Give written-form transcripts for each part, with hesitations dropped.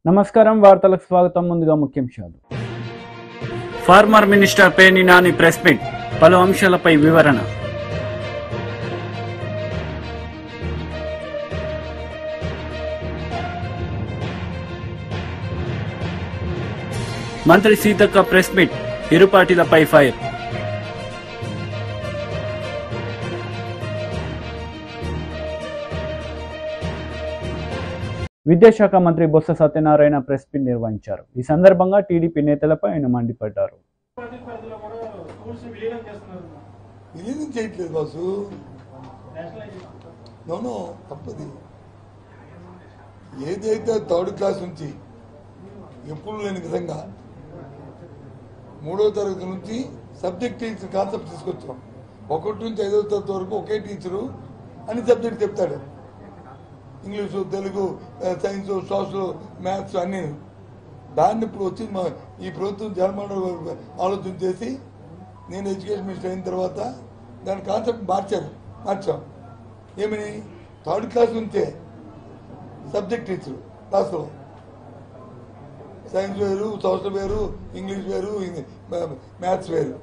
నమస్కారం వార్తలకు స్వాగతం. ముందుగా ముఖ్యాంశాలు. Farmer minister Perni Nani press meet, పలు అంశాలపై వివరణ. మంత్రి సీతక్క ప్రెస్ మీట్, ఇరు పార్టీలపై ఫైర్. విద్యాశాఖ మంత్రి బొత్స సత్యనారాయణ ప్రెస్ మీట్ నిర్వహించారు. ఈ సందర్భంగా టీడీపీ నేతలపై ఆయన మండిపడ్డారు. విలీనం చేయట్లేదు బాసు, నోనో తప్పది. ఏదైతే థర్డ్ క్లాస్ నుంచి ఎప్పుడు లేని విధంగా 3వ తరగతి నుంచి సబ్జెక్ట్ టీచర్ కాన్సెప్ట్ తీసుకొచ్చాం. 1 నుంచి 5వ తరగతి వరకు ఒకే టీచరు అన్ని సబ్జెక్ట్ చెప్తాడు. English, Telugu, science, social, maths అన్నీ. దాన్ని ఇప్పుడు వచ్చి ఈ ప్రభుత్వం జగన్మోహన్ ఆలోచన చేసి నేను ఎడ్యుకేషన్ మినిస్టర్ అయిన తర్వాత దాని కాన్సెప్ట్ మార్చాం. ఏమని, థర్డ్ క్లాస్ నుంచే సబ్జెక్ట్ టీచరు క్లాసులో సైన్స్ వేరు, సోషల్ వేరు, ఇంగ్లీష్ వేరు, మ్యాథ్స్ వేరు.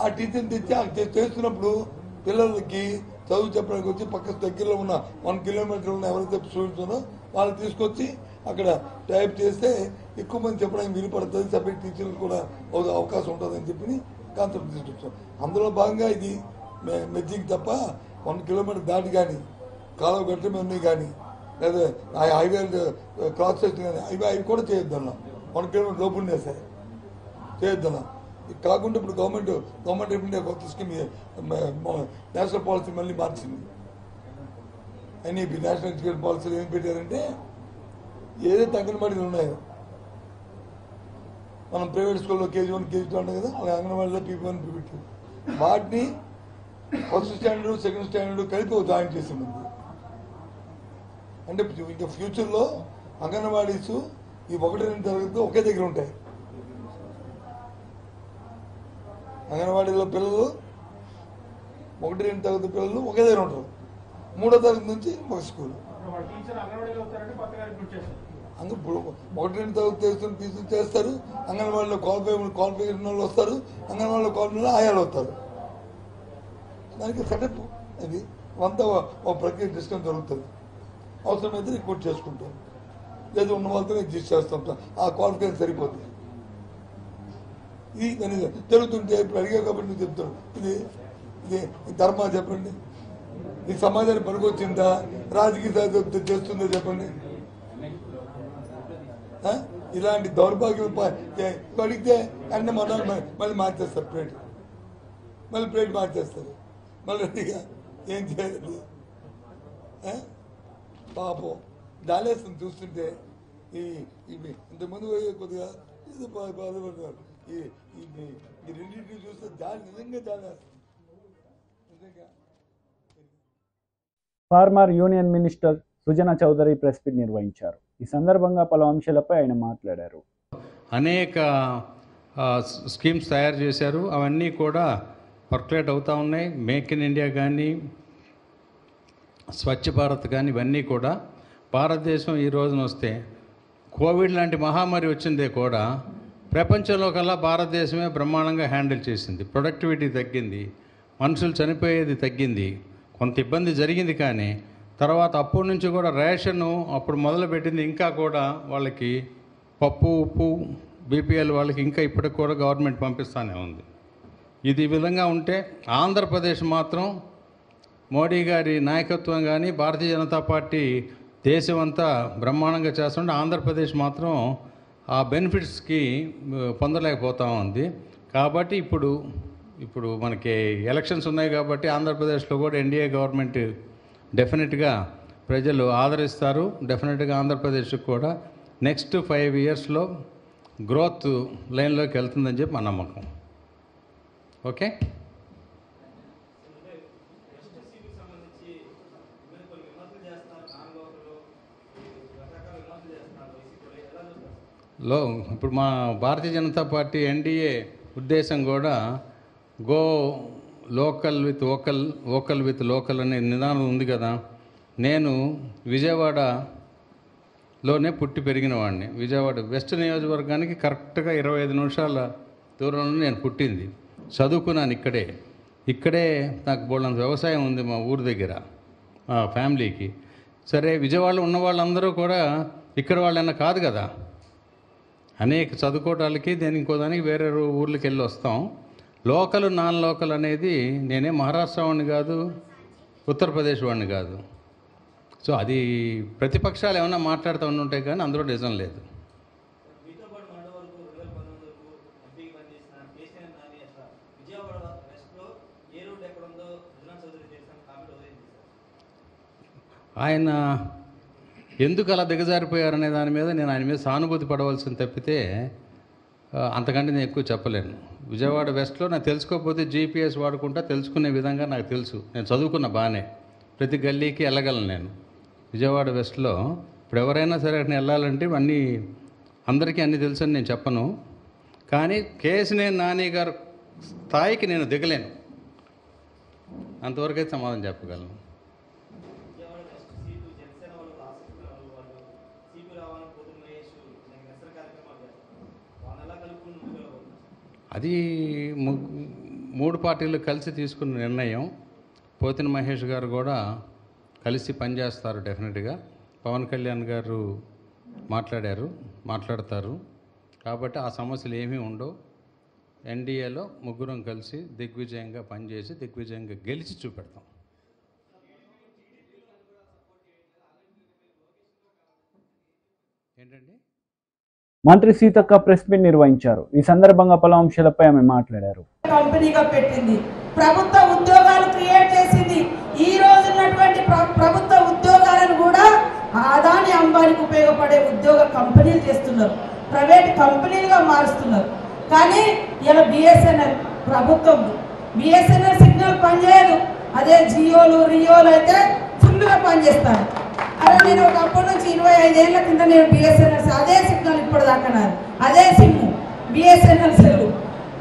ఆ టీచర్ని తెచ్చి చేస్తున్నప్పుడు పిల్లలకి చదువు చెప్పడానికి వచ్చి పక్క దగ్గరలో ఉన్న 1 కిలోమీటర్ ఉన్న ఎవరైతే స్టూడెంట్స్ ఉన్నో వాళ్ళు తీసుకొచ్చి అక్కడ టైప్ చేస్తే ఎక్కువ మంది చెప్పడానికి వీలు పడుతుంది, సబ్జెక్ట్ టీచర్లు కూడా అవకాశం ఉంటుందని చెప్పి కాన్సెప్ట్ తీసుకొచ్చాం. అందులో భాగంగా ఇది మెజ్జింగ్ తప్ప 1 కిలోమీటర్ దాటి కానీ కాలువ గట్ల మీద కానీ లేదా హైవే క్రాస్ చేసిన కానీ అవి కూడా చేయొద్దన్నాం. 1 కిలోమీటర్ లోపు ఉండేసాయి చేయొద్దన్నాం. కాకుండా ఇప్పుడు గవర్నమెంట్ ఏమిటంటే కొత్త స్కీమ్ నేషనల్ పాలసీ మళ్ళీ మార్చింది. ఎన్ఈపీ నేషనల్ ఎడ్యుకేషన్ పాలసీలు ఏం పెట్టారంటే, ఏదైతే అంగన్వాడీలు ఉన్నాయో మనం ప్రైవేట్ స్కూల్లో KG1 KG2 ఉంటాం కదా, అలా అంగన్వాడీలో PP1 PP2 వాటిని ఫస్ట్ స్టాండర్డ్ సెకండ్ స్టాండర్డ్ కలిపి జాయిన్ చేసింది. అంటే ఇంకా ఫ్యూచర్లో అంగన్వాడీస్ ఈ 1-2 తరగతి ఒకే దగ్గర ఉంటాయి. అంగన్వాడీలో పిల్లలు 1-2 తరగతి పిల్లలు ఒకే దగ్గర ఉంటారు. 3వ తరగతి నుంచి ఒక స్కూల్. 1-2 తరగతి చేస్తారు. అంగన్వాడీలో క్వాలిఫికేషన్ వాళ్ళు వస్తారు. అంగన్వాడీలో క్వాలిఫికేషన్ ఆయాలు వస్తారు. దానికి సెటప్ అది అంతా ఒక ప్రక్రియ డిస్కౌంట్ జరుగుతుంది. అవసరమైతే రిక్రూట్ చేసుకుంటాం, లేదా ఉన్న వాళ్ళతో అడ్జస్ట్ చేస్తుంటాం. ఆ క్వాలిఫికేషన్ సరిపోతుంది. ఇది జరుగుతుంటే ఇప్పుడు అడిగా కాబట్టి నువ్వు చెప్తాడు, ఇది ధర్మా చెప్పండి, ఈ సమాజానికి పనికొచ్చిందా, రాజకీయ చేస్తుందో చెప్పండి. ఇలాంటి దౌర్భాగ్యం అడిగితే అన్నీ మళ్ళీ మార్చేస్తారు ప్లేట్ మార్చేస్తారు. మళ్ళీ రెడ్డిగా ఏం చేయాలి? పాపం జాలేస్తుంది చూస్తుంటే. ఇంతకుముందు కొద్దిగా బాధపడుతున్నారు. ఈ రెండింటిని చూస్తే నిజంగా జాలేస్తుంది. Former union minister Sujana Chowdary press meet నిర్వహించారు. ఈ సందర్భంగా పలు అంశాలపై ఆయన మాట్లాడారు. అనేక స్కీమ్స్ తయారు చేశారు. అవన్నీ కూడా పర్కులేట్ అవుతూ ఉన్నాయి. మేక్ ఇన్ ఇండియా కానీ, స్వచ్ఛ భారత్ కానీ, ఇవన్నీ కూడా భారతదేశం ఈ రోజున వస్తే కోవిడ్ లాంటి మహమ్మారి వచ్చిందే కూడా ప్రపంచంలో కల్లా భారతదేశమే బ్రహ్మాండంగా హ్యాండిల్ చేసింది. ప్రొడక్టివిటీ తగ్గింది, మనుషులు చనిపోయేది తగ్గింది, కొంత ఇబ్బంది జరిగింది. కానీ తర్వాత అప్పటి నుంచి కూడా రేషను అప్పుడు మొదలుపెట్టింది. ఇంకా కూడా వాళ్ళకి పప్పు, ఉప్పు, BPL వాళ్ళకి ఇంకా ఇప్పటికి కూడా గవర్నమెంట్ పంపిస్తూనే ఉంది. ఇది ఈ విధంగా ఉంటే ఆంధ్రప్రదేశ్ మాత్రం మోడీ గారి నాయకత్వం కానీ, భారతీయ జనతా పార్టీ దేశం అంతా బ్రహ్మాండంగా చేస్తుంటే ఆంధ్రప్రదేశ్ మాత్రం ఆ బెనిఫిట్స్కి పొందలేకపోతూ ఉంది. కాబట్టి ఇప్పుడు మనకి ఎలక్షన్స్ ఉన్నాయి కాబట్టి ఆంధ్రప్రదేశ్లో కూడా ఎన్డీఏ గవర్నమెంట్ డెఫినెట్గా ప్రజలు ఆదరిస్తారు. డెఫినెట్గా ఆంధ్రప్రదేశ్కి కూడా నెక్స్ట్ 5 ఇయర్స్లో గ్రోత్ లైన్లోకి వెళ్తుందని చెప్పి మా నమ్మకం. ఓకే. ఇప్పుడు మా భారతీయ జనతా పార్టీ ఎన్డీఏ ఉద్దేశం కూడా go local with vocal with local అనే నిదానం ఉంది కదా. నేను విజయవాడ లోనే పుట్టి పెరిగిన వాడిని. విజయవాడ వెస్ట్ నియోజకవర్గానికి కరెక్ట్గా 25 నిమిషాల దూరంలో నేను పుట్టింది. చదువుకున్నాను ఇక్కడే నాకు బోళ్ళంత వ్యవసాయం ఉంది మా ఊరి దగ్గర, మా ఫ్యామిలీకి. సరే, విజయవాడలో ఉన్న వాళ్ళందరూ కూడా ఇక్కడ వాళ్ళన్నా కాదు కదా, అనేక చదువుకోవటాలకి దేనికి ఇంకో దానికి వేరే ఊర్లకి వెళ్ళి వస్తాం. లోకల్ నాన్ లోకల్ అనేది నేనే మహారాష్ట్ర వాడిని కాదు, ఉత్తరప్రదేశ్ వాడిని కాదు. సో అది ప్రతిపక్షాలు ఏమైనా మాట్లాడుతూ ఉంటే కానీ అందులో నిజం లేదు. ఆయన ఎందుకు అలా దిగజారిపోయారనే దాని మీద నేను ఆయన మీద సానుభూతి పడవలసింది తప్పితే అంతకంటే నేను ఎక్కువ చెప్పలేను. విజయవాడ వెస్ట్లో నాకు తెలుసుకోకపోతే జీపీఎస్ వాడుకుంటా తెలుసుకునే విధంగా నాకు తెలుసు. నేను చదువుకున్న బాగానే, ప్రతి గల్లీకి వెళ్ళగలను నేను. విజయవాడ వెస్ట్లో ఇప్పుడు ఎవరైనా సరే అక్కడ వెళ్ళాలంటే అన్నీ అందరికీ అన్నీ తెలుసు అని నేను చెప్పను. కానీ కేశినేని నాని గారు స్థాయికి నేను దిగలేను, అంతవరకైతే సమాధానం చెప్పగలను. అది 3 పార్టీలు కలిసి తీసుకున్న నిర్ణయం. పోతిన మహేష్ గారు కూడా కలిసి పనిచేస్తారు డెఫినెట్గా. పవన్ కళ్యాణ్ గారు మాట్లాడతారు. కాబట్టి ఆ సమస్యలు ఏమీ ఉండవు. ఎన్డీఏలో ముగ్గురం కలిసి దిగ్విజయంగా పనిచేసి దిగ్విజయంగా గెలిచి చూపెడతాం. ఏంటండి? మంత్రి సీతక్క ప్రెస్ మీట్ నిర్వహించారు. ఈ సందర్భంగా పలు అంశాలపై ఆమె మాట్లాడారు. కంపెనీగా పెట్టింది, ప్రభుత్వ ఉద్యోగాలు క్రియేట్ చేసింది. ఈ రోజు ఉన్నటువంటి ప్రభుత్వ ఉద్యోగాలను కూడా అదాని అంబానీకి ఉపయోగపడే ఉద్యోగ కంపెనీలు చేస్తున్నారు, ప్రైవేట్ కంపెనీలుగా మారుస్తున్నారు. కానీ ఇలా బిఎస్ఎన్ఎల్ ప్రభుత్వం, బిఎస్ఎన్ఎల్ సిగ్నల్ పనిచేయదు. అదే జియోలు రియోలు అయితే ఫుల్గా పనిచేస్తారు. అదే నేను ఒకప్పటి నుంచి 25 ఏళ్ల కింద నేను బిఎస్ఎన్ఎల్ అదే సిగ్నల్ ఇప్పుడు దాకా అదే సిమ్ బిఎస్ఎన్ఎల్ సెల్.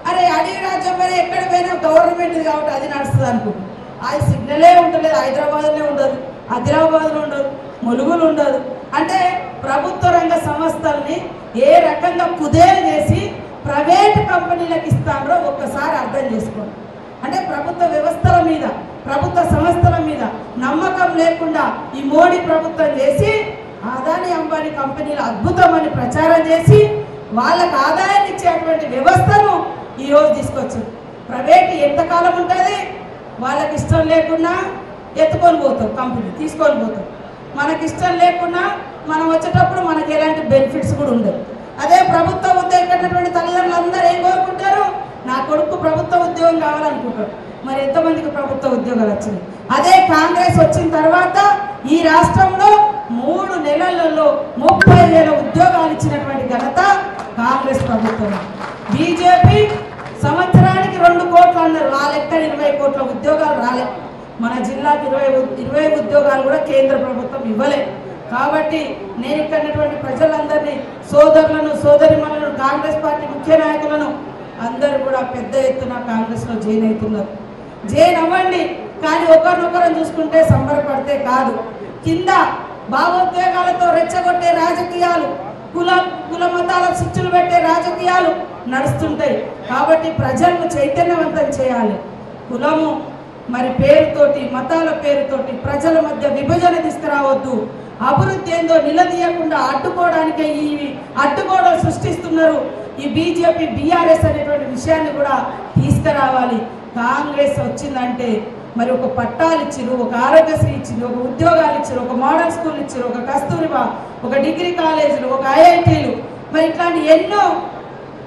అరే అడవి రాజ్యం మరి ఎక్కడ పోయినా గవర్నమెంట్ కాబట్టి అది నడుస్తుంది అనుకుంటున్నాను. అది సిగ్నలే ఉండలేదు. హైదరాబాద్లో ఉండదు, ఆదిలాబాద్లో ఉండదు, ములుగులు ఉండదు. అంటే ప్రభుత్వ రంగ సంస్థల్ని ఏ రకంగా కుదేలు చేసి ప్రైవేట్ కంపెనీలకు ఇస్తారో ఒక్కసారి అర్థం చేసుకోండి. అంటే ప్రభుత్వ వ్యవస్థల మీద, ప్రభుత్వ సంస్థల మీద నమ్మకం లేకుండా ఈ మోడీ ప్రభుత్వం చేసి అదాని అంబానీ కంపెనీలు అద్భుతమని ప్రచారం చేసి వాళ్ళకు ఆదాయాన్ని ఇచ్చేటువంటి వ్యవస్థను ఈరోజు తీసుకొచ్చింది. ప్రైవేట్ ఎంతకాలం ఉంటుంది? వాళ్ళకి ఇష్టం లేకున్నా ఎత్తుకొని పోతాం, కంపెనీ తీసుకొని పోతాం. మనకి ఇష్టం లేకున్నా మనం వచ్చేటప్పుడు మనకి ఎలాంటి బెనిఫిట్స్ కూడా ఉండదు. అదే ప్రభుత్వ ఉద్యోగం కట్టినటువంటి తల్లిదండ్రులు అందరూ ఏం కోరుకుంటారు? నా కొడుకు ప్రభుత్వ ఉద్యోగం కావాలనుకుంటారు. మరి ఎంతమందికి ప్రభుత్వ ఉద్యోగాలు వచ్చినాయి? అదే కాంగ్రెస్ వచ్చిన తర్వాత ఈ రాష్ట్రంలో 3 నెలలలో 30,000 ఉద్యోగాలు ఇచ్చినటువంటి ఘనత కాంగ్రెస్ ప్రభుత్వం. బీజేపీ సంవత్సరానికి 2 కోట్లు అన్నారు, ఆ లెక్క 20 కోట్ల ఉద్యోగాలు రాలే. మన జిల్లాకి 20 ఉద్యోగాలు కూడా కేంద్ర ప్రభుత్వం ఇవ్వలే. కాబట్టి నేను ఇక్కడటువంటి ప్రజలందరినీ, సోదరులను సోదరిమణులను, కాంగ్రెస్ పార్టీ ముఖ్య నాయకులను అందరూ కూడా పెద్ద ఎత్తున కాంగ్రెస్లో జాయిన్ అవుతున్నారు. జాయిన్ అవ్వండి. కానీ ఒకరినొకరం చూసుకుంటే సంబరపడితే కాదు. కింద భావోద్వేగాలతో రెచ్చగొట్టే రాజకీయాలు, కుల మతాల శిక్షలు పెట్టే రాజకీయాలు నడుస్తుంటాయి. కాబట్టి ప్రజలను చైతన్యవంతం చేయాలి. కులము మరి పేరుతోటి, మతాల పేరుతోటి ప్రజల మధ్య విభజన తీసుకురావద్దు. అభివృద్ధి ఏందో నిలదీయకుండా అడ్డుకోవడానికే ఈ అడ్డుగోడలు సృష్టిస్తున్నారు. ఈ బీజేపీ బీఆర్ఎస్ అనేటువంటి విషయాన్ని కూడా తీసుకురావాలి. కాంగ్రెస్ వచ్చిందంటే మరి ఒక పట్టాలు ఇచ్చిరు, ఒక ఆరోగ్యశ్రీ ఇచ్చిరు, ఒక ఉద్యోగాలు ఇచ్చిరు, ఒక మోడల్ స్కూల్ ఇచ్చిరు, ఒక కస్తూరిబా, ఒక డిగ్రీ కాలేజీలు, ఒక ఐఐటీలు, మరి ఇట్లాంటి ఎన్నో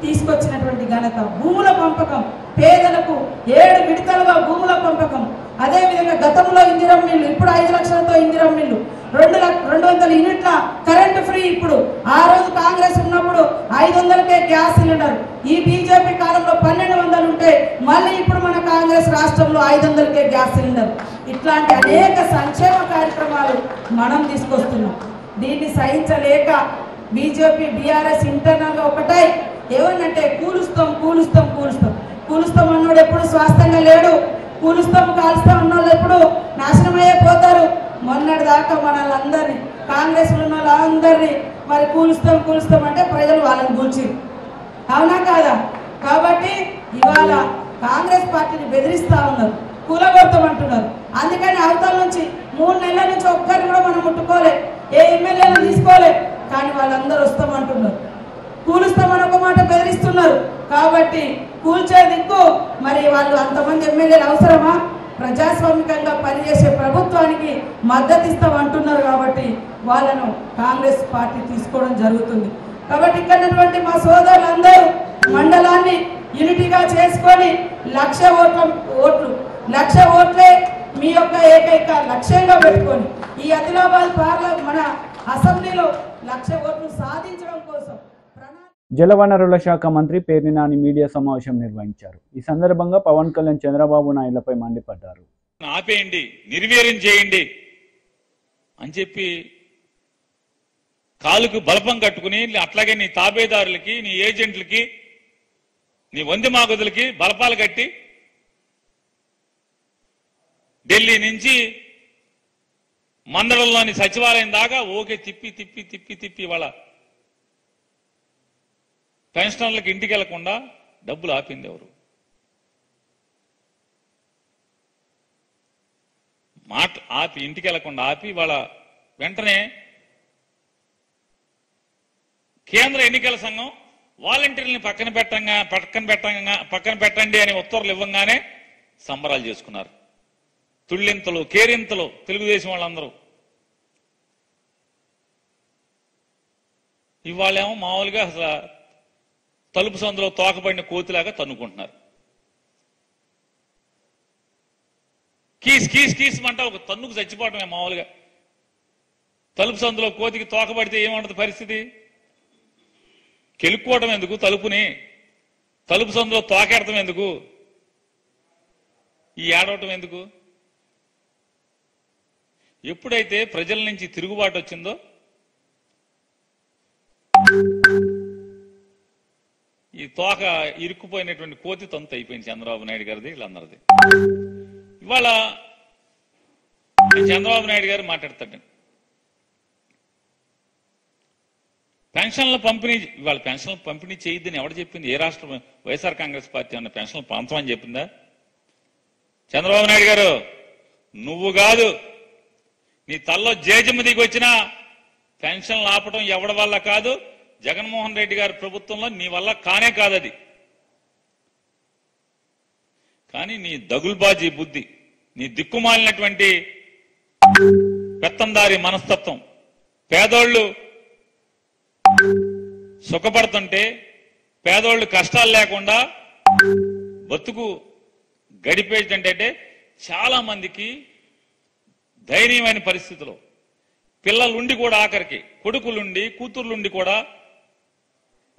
తీసుకొచ్చినటువంటి ఘనత. భూముల పంపకం, పేదలకు 7 విడతలుగా భూముల పంపకం. అదేవిధంగా గతంలో ఇందిరం మిల్లు, ఇప్పుడు 5 లక్షలతో ఇందిరం మిల్లు, 200 యూనిట్ల కరెంటు ఫ్రీ. ఇప్పుడు ఆ రోజు కాంగ్రెస్ ఉన్నప్పుడు 500కే గ్యాస్ సిలిండర్. ఈ బీజేపీ కాలంలో 1200 ఉంటే మళ్ళీ ఇప్పుడు మన కాంగ్రెస్ రాష్ట్రంలో 500కే గ్యాస్ సిలిండర్. ఇట్లాంటి అనేక సంక్షేమ కార్యక్రమాలు మనం తీసుకొస్తున్నాం. దీన్ని సహించలేక బీజేపీ బీఆర్ఎస్ ఇంటర్నల్గా ఒకటై ఏమన్నంటే కూలుస్తాం అన్నోడు ఎప్పుడు స్వాస్థంగా లేడు. కూలుస్తాం కాలుస్తాం అన్నోళ్ళు ఎప్పుడు నాశనమయ్యే పోతారు. మొన్నటి దాకా మనల్ని అందరినీ కాంగ్రెస్లో ఉన్న వాళ్ళందరినీ మరి కూలుస్తాం అంటే ప్రజలు వాళ్ళని కూల్చిరు, అవునా కాదా? కాబట్టి ఇవాళ కాంగ్రెస్ పార్టీని బెదిరిస్తూ ఉన్నారు, కూలగొడతామంటున్నారు. అందుకని అవతల నుంచి 3 నెలల నుంచి ఒక్కరిని కూడా మనం ముట్టుకోలే, ఏ ఎమ్మెల్యేలు తీసుకోలే, కానీ వాళ్ళందరూ వస్తామంటున్నారు, కూలుస్తామని ఒక మాట బెదిరిస్తున్నారు. కాబట్టి కూల్చే దిక్కు మరి వాళ్ళు అంతమంది ఎమ్మెల్యేలు అవసరమా? ప్రజాస్వామికంగా పనిచేసే ప్రభుత్వానికి మద్దతు ఇస్తామంటున్నారు. కాబట్టి వాళ్ళను కాంగ్రెస్ పార్టీ తీసుకోవడం జరుగుతుంది. కాబట్టి ఇక్కడ మా సోదరులందరూ మండలాన్ని యూనిటీగా చేసుకొని 1,00,000 ఓట్లే మీ యొక్క ఏకైక లక్ష్యంగా పెట్టుకొని ఈ ఆదిలాబాద్ మన అసెంబ్లీలో 1,00,000 ఓట్లు సాధించడం కోసం జలవనరుల శాఖ మంత్రి పేర్ని నాని మీడియా సమావేశం నిర్వహించారు. ఈ సందర్భంగా పవన్ కళ్యాణ్ చంద్రబాబు నాయుడులపై మండిపడ్డారు. ఆపేయండి, నిర్వీర్యం చేయండి అని చెప్పి కాలుకు బలపం కట్టుకుని, అట్లాగే నీ తాబేదారులకి, నీ ఏజెంట్లకి, నీ వందిమాగుదులకి బలపాలు కట్టి ఢిల్లీ నుంచి మందడంలోని సచివాలయం దాకా ఓకే తిప్పి వాళ్ళ పెన్షనర్లకు ఇంటికి వెళ్లకుండా డబ్బులు ఆపింది ఎవరు? మాట ఆపి ఇంటికి వెళ్లకుండా ఆపి వాళ్ళ వెంటనే కేంద్ర ఎన్నికల సంఘం వాలంటీర్లని పక్కన పెట్టండి అని ఉత్తర్వులు ఇవ్వగానే సంబరాలు చేసుకున్నారు. తుళ్ళింతలు, కేరింతలు తెలుగుదేశం వాళ్ళందరూ. ఇవాళేమో మామూలుగా అసలు తలుపు సందులో తోకబడిన కోతిలాగా తన్నుకుంటున్నారు. కీస్ అంటే ఒక తన్నుకు చచ్చిపోవటమే మామూలుగా. తలుపు సందులో కోతికి తోకబడితే ఏమంటుంది పరిస్థితి? కెలుక్కోవటం ఎందుకు తలుపుని? తలుపు సందులో తోకెడటం ఎందుకు? ఈ ఏడవటం ఎందుకు? ఎప్పుడైతే ప్రజల నుంచి తిరుగుబాటు వచ్చిందో ఈ తోక ఇరుక్కుపోయినటువంటి కోతి తంతు అయిపోయింది చంద్రబాబు నాయుడు గారిది, వీళ్ళందరిది. ఇవాళ చంద్రబాబు నాయుడు గారు మాట్లాడతాడు. పెన్షన్ల పంపిణీ, ఇవాళ పెన్షన్ల పంపిణీ చేయొద్దని ఎవరు చెప్పింది? ఏ రాష్ట్రం? వైఎస్ఆర్ కాంగ్రెస్ పార్టీ అన్న పెన్షన్లు పంచమని చెప్పిందా? చంద్రబాబు నాయుడు గారు, నువ్వు కాదు, నీ తల్లో జేజమ్మ దిగి వచ్చినా పెన్షన్లు ఆపడం ఎవడి వల్ల కాదు, జగన్మోహన్ రెడ్డి గారి ప్రభుత్వంలో నీ వల్ల కానే కాదది. కానీ నీ దగుల్బాజీ బుద్ధి, నీ దిక్కుమాలినటువంటి పెత్తందారి మనస్తత్వం, పేదోళ్ళు సుఖపడుతుంటే పేదోళ్ళు కష్టాలు లేకుండా బతుకు గడిపేటంటే చాలా మందికి దయనీయమైన పరిస్థితిలో పిల్లలుండి కూడా, ఆఖరికి కొడుకులుండి కూతుర్లుండి కూడా,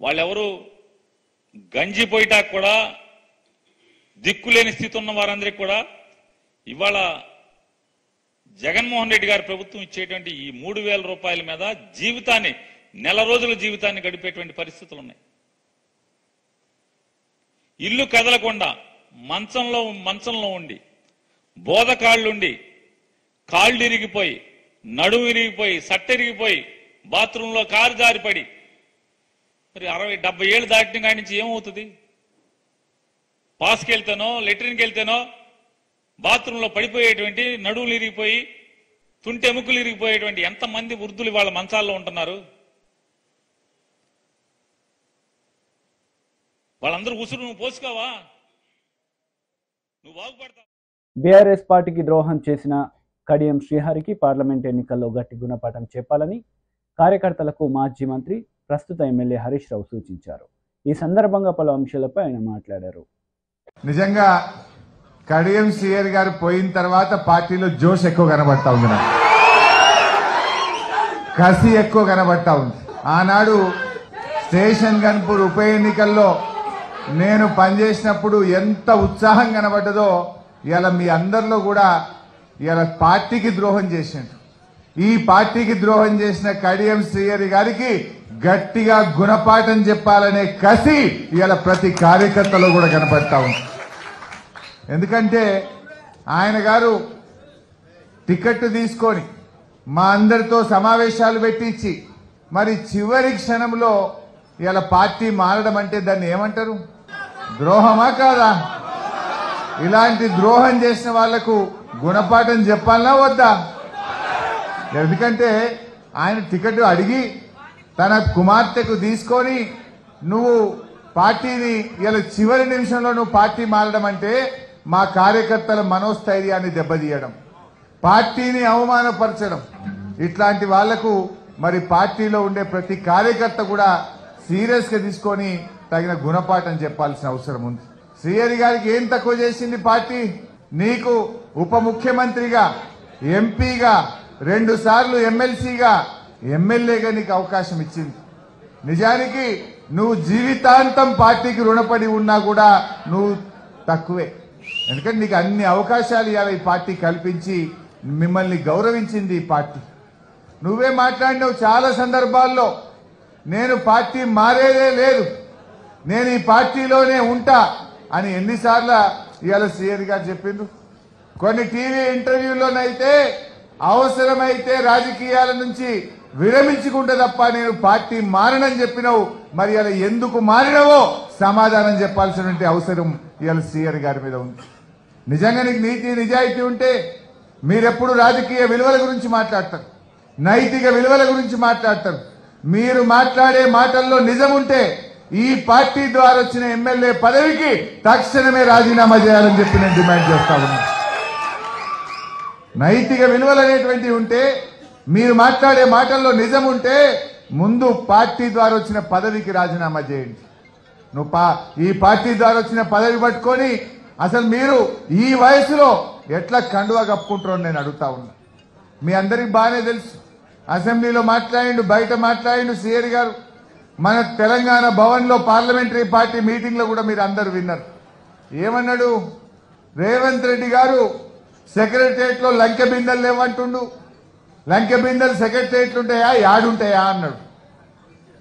వాళ్ళెవరు గంజిపోయిటాకు కూడా దిక్కులేని స్థితి ఉన్న వారందరికీ కూడా ఇవాళ జగన్మోహన్ రెడ్డి గారి ప్రభుత్వం ఇచ్చేటువంటి ఈ 3,000 రూపాయల మీద జీవితాన్ని, నెల రోజుల జీవితాన్ని గడిపేటువంటి పరిస్థితులు ఉన్నాయి. ఇల్లు కదలకుండా మంచంలో ఉండి, బోధకాళ్ళుండి, కాళ్ళు ఇరిగిపోయి, నడుము ఇరిగిపోయి, సట్టెరిగిపోయి, బాత్రూంలో కారు జారిపడి, మరి 60-70 ఏళ్ళు దాటిన కాడి నుంచి ఏమవుతుంది? పాస్కి వెళ్తేనో, లెట్రిన్కి వెళ్తేనో బాత్రూంలో పడిపోయేటువంటి, నడువులు ఇరిగిపోయి, తుంటెముకలు ఇరిగిపోయేటువంటి ఎంతమంది వృద్ధులు వాళ్ళ మంచాల్లో ఉంటున్నారు? వాళ్ళందరూ ఉసురు నువ్వు పోసుకోవా? నువ్వు బాగుపడతావు. బీఆర్ఎస్ పార్టీకి ద్రోహం చేసిన కడియం శ్రీహరికి పార్లమెంట్ ఎన్నికల్లో గట్టి గుణపాఠం చెప్పాలని కార్యకర్తలకు మాజీ మంత్రి, ప్రస్తుత ఎమ్మెల్యే హరీష్ రావు సూచించారు. ఈ సందర్భంగా పలు అంశాలపై ఆయన మాట్లాడారు. నిజంగా కడియం శ్రీహరి గారు పోయిన తర్వాత పార్టీలో జోష్ ఎక్కువ కనబడతా ఉంది, నాకు కసి ఎక్కువ కనబడతా ఉంది. ఆనాడు స్టేషన్ గన్పూర్ ఉప ఎన్నికల్లో నేను పనిచేసినప్పుడు ఎంత ఉత్సాహం కనబడ్డదో ఇలా మీ అందరిలో కూడా ఇలా పార్టీకి ద్రోహం చేసిండు. ఈ పార్టీకి ద్రోహం చేసిన కడియం శ్రీహరి గారికి గట్టిగా గుణపాఠం చెప్పాలనే కసి ఇలా ప్రతి కార్యకర్తలో కూడా కనపడతా ఉంది. ఎందుకంటే ఆయన గారు టికెట్ తీసుకొని మా అందరితో సమావేశాలు పెట్టించి మరి చివరి క్షణంలో ఇలా పార్టీ మారడం అంటే దాన్ని ఏమంటారు? ద్రోహమా కాదా? ఇలాంటి ద్రోహం చేసిన వాళ్లకు గుణపాఠం చెప్పాలనా వద్దా? ఎందుకంటే ఆయన టికెట్ అడిగి తన కుమార్తెకు తీసుకొని నువ్వు పార్టీని ఇలా చివరి నిమిషంలో నువ్వు పార్టీ మారడం అంటే మా కార్యకర్తల మనోస్థైర్యాన్ని దెబ్బతీయడం, పార్టీని అవమానపరచడం. ఇట్లాంటి వాళ్లకు మరి పార్టీలో ఉండే ప్రతి కార్యకర్త కూడా సీరియస్ గా తీసుకొని తగిన గుణపాఠం చెప్పాల్సిన అవసరం ఉంది. శ్రీహరి గారికి ఏం తక్కువ చేసింది పార్టీ? నీకు ఉప ముఖ్యమంత్రిగా, ఎంపీగా, 2 సార్లు ఎమ్మెల్సీగా, ఎమ్మెల్యేగా నీకు అవకాశం ఇచ్చింది. నిజానికి నువ్వు జీవితాంతం పార్టీకి రుణపడి ఉన్నా కూడా నువ్వు తక్కువే. ఎందుకంటే నీకు అన్ని అవకాశాలు ఇవాళ ఈ పార్టీ కల్పించి మిమ్మల్ని గౌరవించింది ఈ పార్టీ. నువ్వే మాట్లాడినావు చాలా సందర్భాల్లో, నేను పార్టీ మారేదే లేదు, నేను ఈ పార్టీలోనే ఉంటా అని ఎన్నిసార్లు ఇవాళ శ్రీహరి గారు చెప్పిండ్రు. కొన్ని టీవీ ఇంటర్వ్యూలోనైతే అవసరమైతే రాజకీయాల నుంచి విరమించుకుంటే తప్ప నేను పార్టీ మారనని చెప్పినావు. మరి అలా ఎందుకు మారినవో సమాధానం చెప్పాల్సినటువంటి అవసరం ఇవాళ శ్రీహరి గారి మీద ఉంది. నిజంగా నీకు నీతి నిజాయితీ ఉంటే మీరెప్పుడు రాజకీయ విలువల గురించి మాట్లాడతారు, నైతిక విలువల గురించి మాట్లాడతారు. మీరు మాట్లాడే మాటల్లో నిజం ఉంటే ఈ పార్టీ ద్వారా వచ్చిన ఎమ్మెల్యే పదవికి తక్షణమే రాజీనామా చేయాలని చెప్పి నేను డిమాండ్ చేస్తా ఉన్నాను. నైతిక విలువలు అనేటువంటివి ఉంటే, మీరు మాట్లాడే మాటల్లో నిజం ఉంటే ముందు పార్టీ ద్వారా వచ్చిన పదవికి రాజీనామా చేయండి. నువ్వు ఈ పార్టీ ద్వారా వచ్చిన పదవి పట్టుకొని అసలు మీరు ఈ వయసులో ఎట్లా కండువా కప్పుకుంటారో నేను అడుగుతా ఉన్నా. మీ అందరికి బాగానే తెలుసు, అసెంబ్లీలో మాట్లాడిండు, బయట మాట్లాడిండు శ్రీహరి గారు. మన తెలంగాణ భవన్లో పార్లమెంటరీ పార్టీ మీటింగ్లో కూడా మీరు అందరు విన్నారు. ఏమన్నాడు? రేవంత్ రెడ్డి గారు సెక్రటరియట్లో లంకె బిందెలు లేవంటుండు. లంకె బిందెలు సెక్రటరియట్లు ఉంటాయా, యాడుంటాయా అన్నాడు.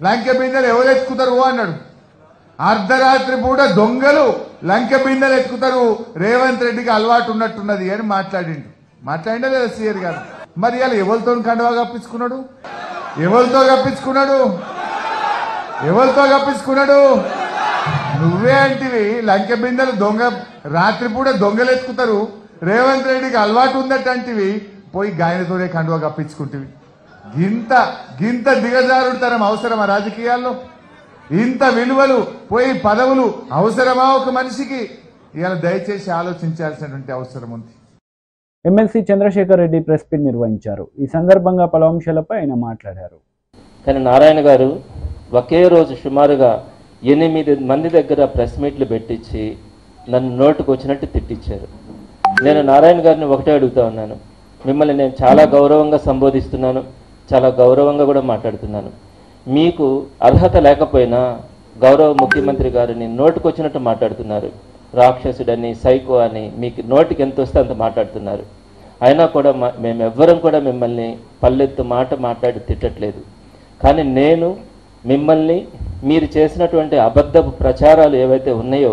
లంకె బిందెలు ఎవరు ఎత్తుకుతారు అన్నాడు. అర్ధరాత్రి పూట దొంగలు లంకె బిందెలు ఎత్తుకుతారు, రేవంత్ రెడ్డికి అలవాటు ఉన్నట్టున్నది అని మాట్లాడిండు. మాట్లాడిండా లేదా శ్రీహరి గారు? మరి ఇలా ఎవరితో కండువా కప్పించుకున్నాడు? ఎవరితో కప్పించుకున్నాడు? ఎవరితో కప్పించుకున్నాడు? నువ్వే అంటివి లంకె బిందెలు దొంగ రాత్రిపూట దొంగలు ఎత్తుకుతారు, రేవంత్ రెడ్డికి అలవాటు ఉందటంటివి, పోయి గాయనతోనే కండువా కప్పించుకుంటేవి. గింత దిగజారుడుతనం అవసరమా రాజకీయాల్లో? ఇంత విలువలు పోయి పదవులు అవసరమా ఒక మనిషికి? ఇవాళ దయచేసి ఆలోచించాల్సినటువంటి అవసరం ఉంది. MLC Chandrashekar Reddy press meet నిర్వహించారు. ఈ సందర్భంగా పలు అంశాలపై ఆయన మాట్లాడారు. కానీ నారాయణ గారు ఒకే రోజు సుమారుగా 8 మంది దగ్గర ప్రెస్ మీట్లు పెట్టించి నన్ను నోటుకు వచ్చినట్టు తిట్టించారు. నేను నారాయణ గారిని ఒకటే అడుగుతా ఉన్నాను, మిమ్మల్ని నేను చాలా గౌరవంగా సంబోధిస్తున్నాను, చాలా గౌరవంగా కూడా మాట్లాడుతున్నాను. మీకు అర్హత లేకపోయినా గౌరవ ముఖ్యమంత్రి గారిని నోటుకు వచ్చినట్టు మాట్లాడుతున్నారు. రాక్షసుడని, సైకో అని మీకు నోటికి ఎంత వస్తే అంత మాట్లాడుతున్నారు. అయినా కూడా మేమెవ్వరం కూడా మిమ్మల్ని పల్లెత్తు మాట మాట్లాడి తిట్టట్లేదు. కానీ నేను మిమ్మల్ని మీరు చేసినటువంటి అబద్ధపు ప్రచారాలు ఏవైతే ఉన్నాయో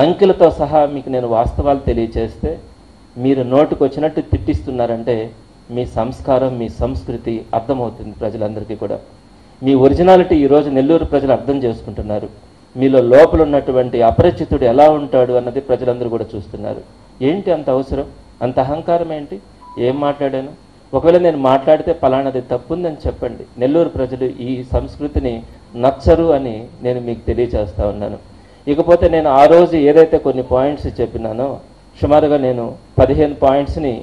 అంకెలతో సహా మీకు నేను వాస్తవాలు తెలియచేస్తే మీరు నోటుకు వచ్చినట్టు తిట్టిస్తున్నారంటే మీ సంస్కారం, మీ సంస్కృతి అర్థమవుతుంది ప్రజలందరికీ కూడా. మీ ఒరిజినాలిటీ ఈరోజు నెల్లూరు ప్రజలు అర్థం చేసుకుంటున్నారు. మీలో లోపల ఉన్నటువంటి అపరిచితుడు ఎలా ఉంటాడు అన్నది ప్రజలందరూ కూడా చూస్తున్నారు. ఏంటి అంత అవసరం, అంత అహంకారం ఏంటి? ఏం మాట్లాడాను? ఒకవేళ నేను మాట్లాడితే పలానాది తప్పుందని చెప్పండి. నెల్లూరు ప్రజలు ఈ సంస్కృతిని నచ్చరు అని నేను మీకు తెలియజేస్తా ఉన్నాను. ఇకపోతే నేను ఆ రోజు ఏదైతే కొన్ని పాయింట్స్ చెప్పినానో సుమారుగా నేను 15 పాయింట్స్ని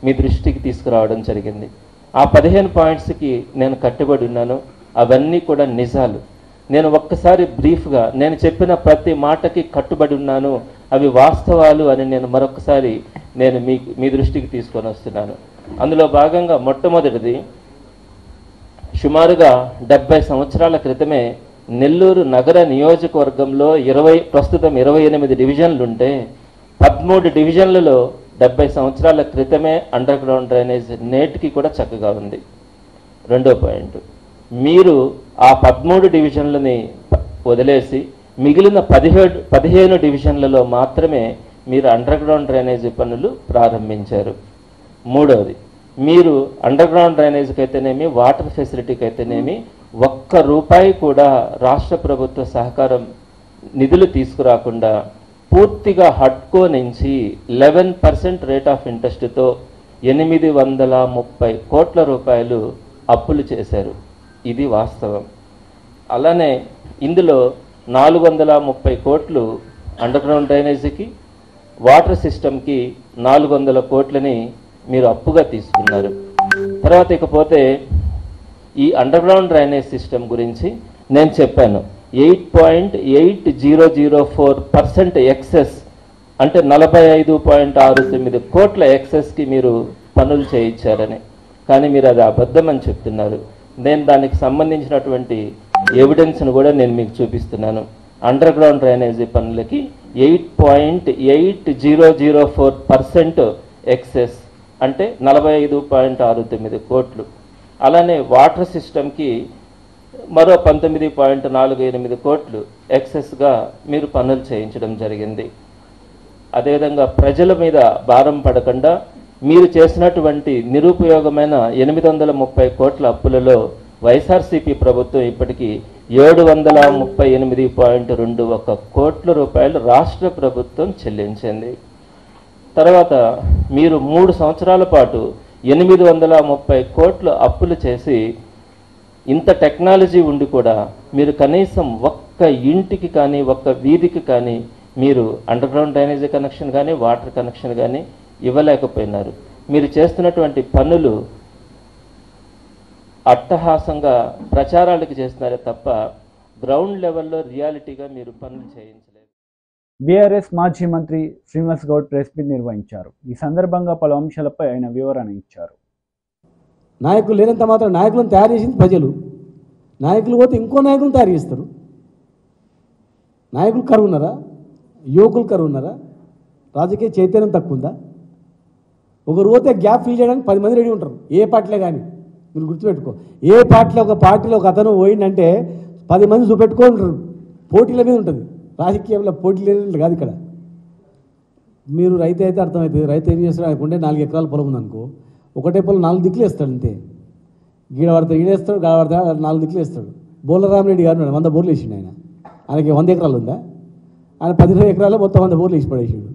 మీ దృష్టికి తీసుకురావడం జరిగింది. ఆ 15 పాయింట్స్కి నేను కట్టుబడి ఉన్నాను. అవన్నీ కూడా నిజాలు. నేను ఒక్కసారి బ్రీఫ్గా నేను చెప్పిన ప్రతి మాటకి కట్టుబడి ఉన్నాను, అవి వాస్తవాలు అని నేను మరొకసారి మీ దృష్టికి తీసుకొని వస్తున్నాను. అందులో భాగంగా మొట్టమొదటిది, సుమారుగా 70 సంవత్సరాల క్రితమే నెల్లూరు నగర నియోజకవర్గంలో ప్రస్తుతం 28 డివిజన్లు ఉంటే 13 డివిజన్లలో 70 సంవత్సరాల క్రితమే అండర్ గ్రౌండ్ డ్రైనేజ్ నేటికి కూడా చక్కగా ఉంది. రెండో పాయింట్, మీరు ఆ 13 డివిజన్లని వదిలేసి మిగిలిన 15 డివిజన్లలో మాత్రమే మీరు అండర్ గ్రౌండ్ డ్రైనేజీ పనులు ప్రారంభించారు. మూడవది, మీరు అండర్ గ్రౌండ్ డ్రైనేజ్కి అయితేనేమి, వాటర్ ఫెసిలిటీకి అయితేనేమి ఒక్క రూపాయి కూడా రాష్ట్ర ప్రభుత్వ సహకారం నిధులు తీసుకురాకుండా పూర్తిగా హడ్కో నుంచి 11% రేట్ ఆఫ్ ఇంట్రెస్ట్తో 830 కోట్ల రూపాయలు అప్పులు చేశారు. ఇది వాస్తవం. అలానే ఇందులో 430 కోట్లు అండర్ గ్రౌండ్ డ్రైనేజీకి, వాటర్ సిస్టమ్కి 400 కోట్లని మీరు అప్పుగా తీసుకున్నారు. తర్వాత ఇకపోతే ఈ అండర్ గ్రౌండ్ డ్రైనేజ్ సిస్టమ్ గురించి నేను చెప్పాను. 8.8004% ఎక్సెస్ అంటే 45.69 కోట్ల ఎక్సెస్కి మీరు పనులు చేయించారని. కానీ మీరు అది అబద్ధం అని చెప్తున్నారు. నేను దానికి సంబంధించినటువంటి ఎవిడెన్స్ను కూడా నేను మీకు చూపిస్తున్నాను. అండర్ గ్రౌండ్ డ్రైనేజీ పనులకి 8.8004% ఎక్సెస్ అంటే 45.69 కోట్లు. అలానే వాటర్ సిస్టమ్కి మరో 19.48 కోట్లు ఎక్సెస్గా మీరు పనులు చేయించడం జరిగింది. అదేవిధంగా ప్రజల మీద భారం పడకుండా మీరు చేసినటువంటి నిరుపయోగమైన 830 కోట్ల అప్పులలో వైఎస్ఆర్సీపీ ప్రభుత్వం ఇప్పటికీ 738.21 కోట్ల రూపాయలు రాష్ట్ర ప్రభుత్వం చెల్లించింది. తర్వాత మీరు 3 సంవత్సరాల పాటు 830 కోట్లు అప్పులు చేసి ఇంత టెక్నాలజీ ఉండి కూడా మీరు కనీసం ఒక్క ఇంటికి కానీ ఒక్క వీధికి కానీ మీరు అండర్ గ్రౌండ్ డ్రైనేజీ కనెక్షన్ కానీ వాటర్ కనెక్షన్ కానీ ఇవ్వలేకపోయినారు. మీరు చేస్తున్నటువంటి పనులు అట్టహాసంగా ప్రచారాలకు చేస్తున్నారే తప్ప గ్రౌండ్ లెవెల్లో రియాలిటీగా మీరు పనులు చేయించలేదు. బీఆర్ఎస్ మాజీ మంత్రి శ్రీనివాస్ గౌడ్ ప్రెస్ మీట్ నిర్వహించారు. ఈ సందర్భంగా పలు అంశాలపై ఆయన వివరణ ఇచ్చారు. నాయకులు లేనంత మాత్రం నాయకులను తయారు చేసింది ప్రజలు. నాయకులు పోతే ఇంకో నాయకులను తయారు చేస్తారు. నాయకులు కరువు ఉన్నారా? యువకులు కరువు ఉన్నారా? రాజకీయ చైతన్యం తక్కువ ఉందా? ఒకరు పోతే గ్యాప్ ఫిల్ చేయడానికి 10 మంది రెడీ ఉంటారు. ఏ పార్టీలో కానీ మీరు గుర్తుపెట్టుకో. ఏ పార్టీలో ఒక పార్టీలో ఒక అతను పోయిందంటే 10 మంది చూపెట్టుకుంటారు. పోటీల మీద ఉంటుంది. రాజకీయంలో పోటీ లేదు కాదు ఇక్కడ. మీరు రైతు అయితే అర్థమవుతుంది. రైతు ఏం చేస్తాడు? ఆయనకుండే 4 ఎకరాల పొలం ఉందనుకో, ఒకటే పొలం 4 దిక్కులు వేస్తాడు అంతే. గీడ పడతాడు, ఈడేస్తాడు, గాడ పడతాడు, 4 దిక్కులు వేస్తాడు. బోలరామరెడ్డి గారు 100 బోర్లు వేసిండు. ఆయనకి 100 ఎకరాలు ఉందా? ఆయన 15 ఎకరాలు మొత్తం 100 బోర్లు వేసి పడేసాడు.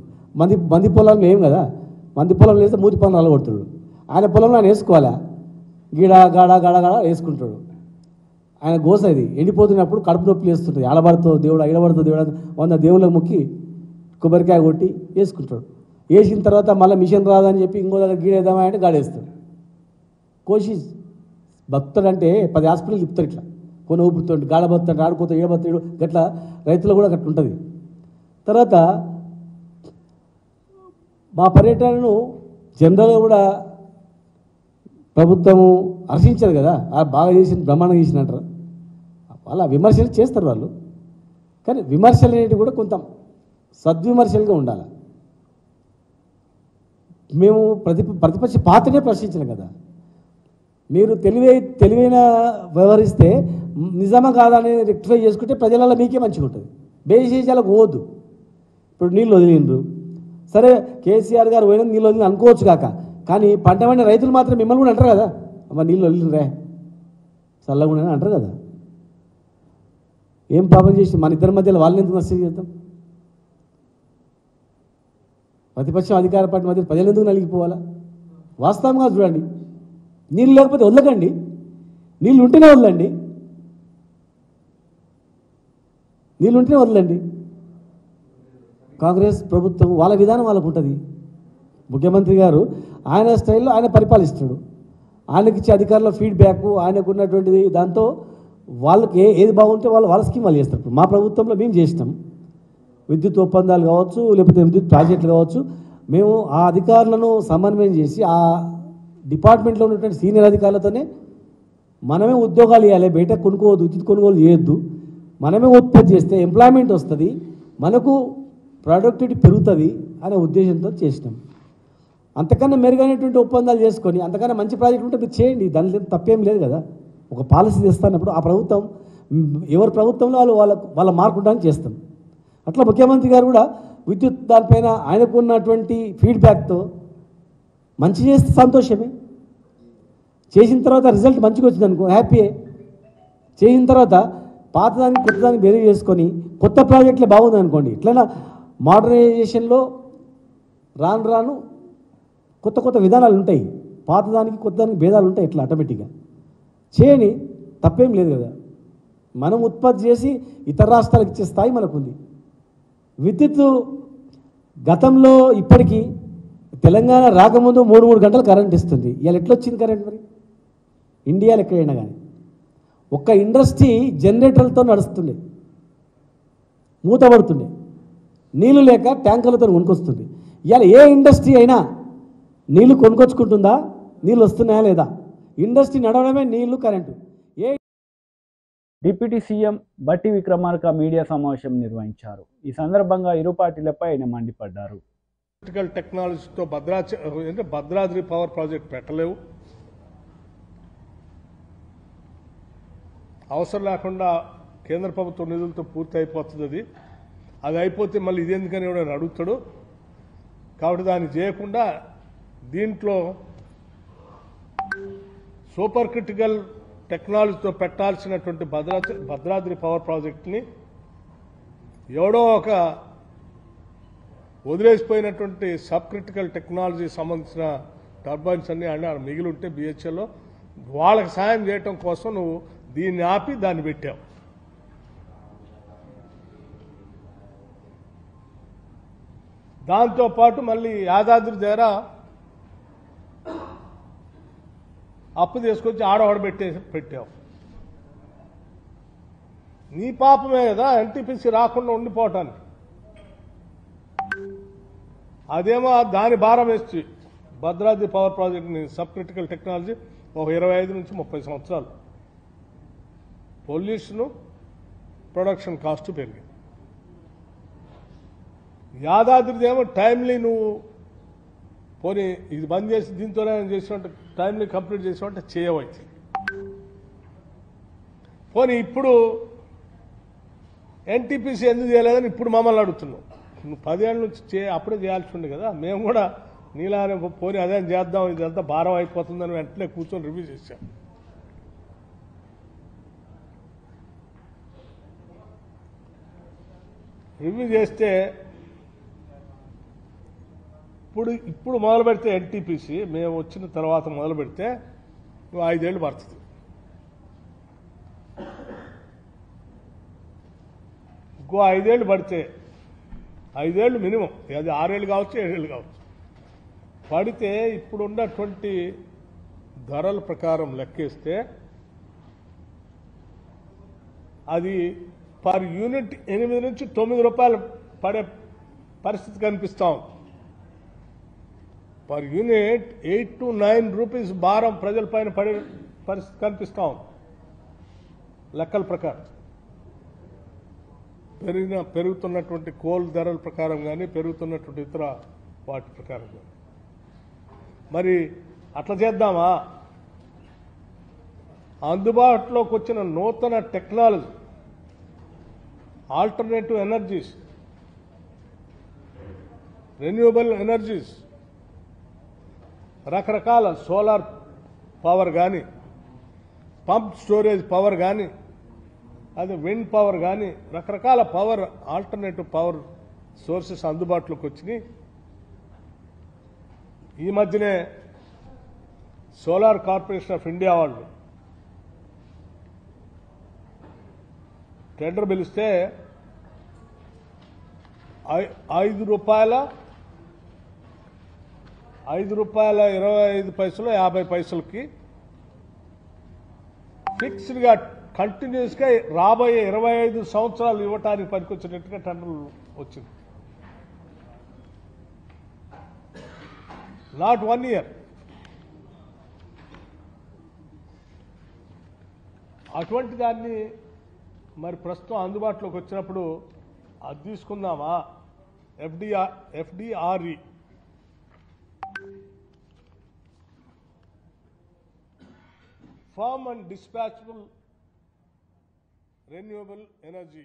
మంది పొలాలు ఏం కదా, మంది పొలం వేస్తే మూతి పొలం అలగొడతాడు. ఆయన పొలంలో ఆయన వేసుకోవాలా? గీడ గాడ గాడ గాడ వేసుకుంటాడు. ఆయన గోస ఇది ఎండిపోతున్నప్పుడు కడుపు నొప్పి వేస్తుంటుంది. ఆడబడుతో దేవుడు, ఈడబడుతో దేవుడు 100 దేవుళ్ళకి మొక్కి కొబ్బరికాయ కొట్టి వేసుకుంటాడు. వేసిన తర్వాత మళ్ళీ మిషన్ రాదని చెప్పి ఇంకో దగ్గర గీడేద్దామా అంటే గాడేస్తాడు. కోషిష్ భక్తుడు అంటే 10 హాస్పిటల్ తిప్పుతారు ఇట్లా. కొన్ని ఊపుతుంటాడు, గాడబత్తాడు, ఆడుకోతాడు, ఏడబత్తాడు. గట్లా రైతులు కూడా గట్ల ఉంటుంది. తర్వాత మా పర్యటనను జనరల్గా కూడా ప్రభుత్వము హర్షించదు కదా. బాగా చేసిన, బ్రహ్మాండంగా చేసినట్టు వాళ్ళ విమర్శలు చేస్తారు వాళ్ళు. కానీ విమర్శలు అనేవి కూడా కొంత సద్విమర్శలుగా ఉండాలి. మేము ప్రతిపక్ష పాత్రనే ప్రశ్నించాం కదా. మీరు తెలివైన వ్యవహరిస్తే నిజమా కాదా అనేది రెక్టిఫై చేసుకుంటే ప్రజలలో మీకే మంచిగా ఉంటుంది. బేసిసాలకు పోవద్దు. ఇప్పుడు నీళ్ళు వదిలిండ్రు, సరే కేసీఆర్ గారు పోయినా నీళ్ళు వదిలి అనుకోవచ్చు కాక, కానీ పంట పండిన రైతులు మాత్రం మిమ్మల్ని కూడా అంటారు కదా, అమ్మ నీళ్ళు వదిలినరే చల్లగా అంటారు కదా. ఏం పాపం చేసి మన ఇద్దరి మధ్యలో వాళ్ళని ఎందుకు నష్టం చేద్దాం? ప్రతిపక్షం అధికార పార్టీ మధ్య ప్రజలు ఎందుకు నలిగిపోవాలా? వాస్తవంగా చూడండి. నీళ్ళు లేకపోతే వదలకండి, నీళ్ళు ఉంటేనే వదలండి, నీళ్ళు ఉంటేనే వదలండి. కాంగ్రెస్ ప్రభుత్వం వాళ్ళ విధానం వాళ్ళకు ఉంటుంది. ముఖ్యమంత్రి గారు ఆయన స్టైల్లో ఆయన పరిపాలిస్తాడు. ఆయనకి ఇచ్చే అధికారుల ఫీడ్బ్యాక్, ఆయనకు ఉన్నటువంటిది దాంతో వాళ్ళకి ఏది బాగుంటే వాళ్ళ స్కీమ్ వాళ్ళు చేస్తారు. మా ప్రభుత్వంలో మేము చేసినాం. విద్యుత్ ఒప్పందాలు కావచ్చు, లేకపోతే విద్యుత్ ప్రాజెక్టులు కావచ్చు, మేము ఆ అధికారులను సమన్వయం చేసి ఆ డిపార్ట్మెంట్లో ఉన్నటువంటి సీనియర్ అధికారులతోనే మనమే ఉద్యోగాలు ఇవ్వాలి. బయట కొనుక్కోవద్దు, విద్యుత్ కొనుగోలు చేయొద్దు, మనమే ఉత్పత్తి చేస్తే ఎంప్లాయ్మెంట్ వస్తుంది, మనకు ప్రొడక్టివిటీ పెరుగుతుంది అనే ఉద్దేశంతో చేసినాం. అంతకన్నా మెరుగైనటువంటి ఒప్పందాలు చేసుకొని అంతకన్నా మంచి ప్రాజెక్ట్ ఉంటే మీరు చేయండి, దానిలో తప్పేం లేదు కదా. ఒక పాలసీ తెస్తున్నప్పుడు ఆ ప్రభుత్వం ఎవరి ప్రభుత్వంలో వాళ్ళ మార్పు ఉండడానికి చేస్తాం. అట్లా ముఖ్యమంత్రి గారు కూడా విద్యుత్ దానిపైన ఆయనకు ఉన్నటువంటి ఫీడ్బ్యాక్తో మంచి చేస్తే సంతోషమే. చేసిన తర్వాత రిజల్ట్ మంచిగా వచ్చింది అనుకో హ్యాపీయే. చేసిన తర్వాత పాతదానికి కొత్తదానికి వేరు చేసుకొని కొత్త ప్రాజెక్టులే బాగుంది అనుకోండి. ఇట్లైనా మోడర్నైజేషన్లో రాను రాను కొత్త కొత్త విధానాలు ఉంటాయి. పాతదానికి కొత్తదానికి భేదాలు ఉంటాయి. ఇట్లా ఆటోమేటిక్గా చేయని తప్పేం లేదు కదా. మనం ఉత్పత్తి చేసి ఇతర రాష్ట్రాలకు ఇచ్చే స్థాయి మనకుంది. విద్యుత్ గతంలో ఇప్పటికీ తెలంగాణ రాకముందు 3 గంటలు కరెంట్ ఇస్తుంది. ఇవాళ ఎట్లా వచ్చింది కరెంట్? మరి ఇండియాలో ఎక్కడైనా కానీ ఒక్క ఇండస్ట్రీ జనరేటర్లతో నడుస్తుండే, మూతపడుతుండే, నీళ్లు లేక ట్యాంకర్లతో కొనుకొస్తుంది. ఇవాళ ఏ ఇండస్ట్రీ అయినా నీళ్లు కొనుకొచ్చుకుంటుందా? నీళ్ళు వస్తున్నాయా లేదా? ఇండస్ట్రీ నడవడమే నీళ్లు, కరెంటు. డిప్యూటీ సీఎం బట్టి విక్రమార్క మీడియా సమావేశం నిర్వహించారు. ఈ సందర్భంగా ఇరు పార్టీలపై ఆయన మండిపడ్డారు. క్రిటికల్ టెక్నాలజీతో భద్రాద్రి పవర్ ప్రాజెక్ట్ పెట్టలేవు. అవసరం లేకుండా కేంద్ర ప్రభుత్వ నిధులతో పూర్తి అయిపోతుంది. అది అయిపోతే మళ్ళీ ఇదెందుకని ఎవడని అడుగుతాడు. కాబట్టి దాన్ని చేయకుండా దీంట్లో సూపర్ క్రిటికల్ టెక్నాలజీతో పెట్టాల్సినటువంటి భద్రాద్రి పవర్ ప్రాజెక్ట్ని ఎవడో ఒక వదిలేసిపోయినటువంటి సబ్ క్రిటికల్ టెక్నాలజీ సంబంధించిన టర్బైన్స్ అన్ని మిగిలి ఉంటే బిహెచ్ఎల్లో వాళ్ళకి సాయం చేయటం కోసం నువ్వు దీన్ని ఆపి దాన్ని పెట్టావు. దాంతోపాటు మళ్ళీ యాదాద్రి దగ్గర అప్పు తీసుకొచ్చి ఆడవాడు పెట్టావు. నీ పాపమే కదా ఎన్టీపీసీ రాకుండా ఉండిపోవటానికి. అదేమో దాని భారం వేసి భద్రాద్రి పవర్ ప్రాజెక్ట్ని సబ్ క్రిటికల్ టెక్నాలజీ ఒక 25 నుంచి 30 సంవత్సరాలు పొల్యూషను ప్రొడక్షన్ కాస్ట్ పెరిగింది. యాదాద్రిదేమో టైమ్లీ నువ్వు పోనీ ఇది బంద్ చేసి దీంతోనే చేసినట్టు టైమ్లీ కంప్లీట్ చేసినట్టు చేయవచ్చు. పోనీ ఇప్పుడు ఎన్టీపీసీ ఎందుకు చేయలేదని ఇప్పుడు మమ్మల్ని అడుగుతున్నావు. నువ్వు 10 ఏళ్ళ నుంచి అప్పుడే చేయాల్సి ఉంది కదా. మేము కూడా నీలానే పోనీ అదే చేద్దాం, ఇదంతా భారం అయిపోతుందని వెంటనే కూర్చొని రివ్యూ చేశాం. రివ్యూ చేస్తే ఇప్పుడు మొదలు పెడితే ఎన్టీపీసీ మేము వచ్చిన తర్వాత మొదలు పెడితే 5 ఏళ్ళు పడుతుంది. ఇంకో 5 ఏళ్ళు పడితే 5 ఏళ్ళు మినిమం, అది 6 ఏళ్ళు కావచ్చు 7 ఏళ్ళు కావచ్చు పడితే ఇప్పుడున్నటువంటి ధరల ప్రకారం లెక్కేస్తే అది పర్ యూనిట్ 8 నుంచి 9 రూపాయలు పడే పరిస్థితి కనిపిస్తాం. పర్ యూనిట్ 8 to 9 రూపీస్ భారం ప్రజల పైన పడే పరిస్థితి కనిపిస్తాం లెక్కల ప్రకారం. పెరుగుతున్నటువంటి కోల్ ధరల ప్రకారం కానీ పెరుగుతున్నటువంటి ఇతర వాటి ప్రకారం కానీ. మరి అట్లా చేద్దామా? అందుబాటులోకి వచ్చిన నూతన technology, alternative energies, renewable energies, రకరకాల సోలార్ పవర్ కానీ, పంప్ స్టోరేజ్ పవర్ కానీ, అదే విండ్ పవర్ కానీ, రకరకాల పవర్ ఆల్టర్నేటివ్ పవర్ సోర్సెస్ అందుబాటులోకి వచ్చినాయి. ఈ మధ్యనే సోలార్ కార్పొరేషన్ ఆఫ్ ఇండియా వాళ్ళు టెండర్ పిలిస్తే ₹5 5.25 50 పైసలకి ఫిక్స్డ్గా కంటిన్యూస్గా రాబోయే 25 సంవత్సరాలు ఇవ్వటానికి పనికొచ్చినట్టుగా టెండర్లు వచ్చింది. Not 1 year. అటువంటి దాన్ని మరి ప్రస్తుతం అందుబాటులోకి వచ్చినప్పుడు అది తీసుకుందామా? FDRE firm and dispatchable renewable energy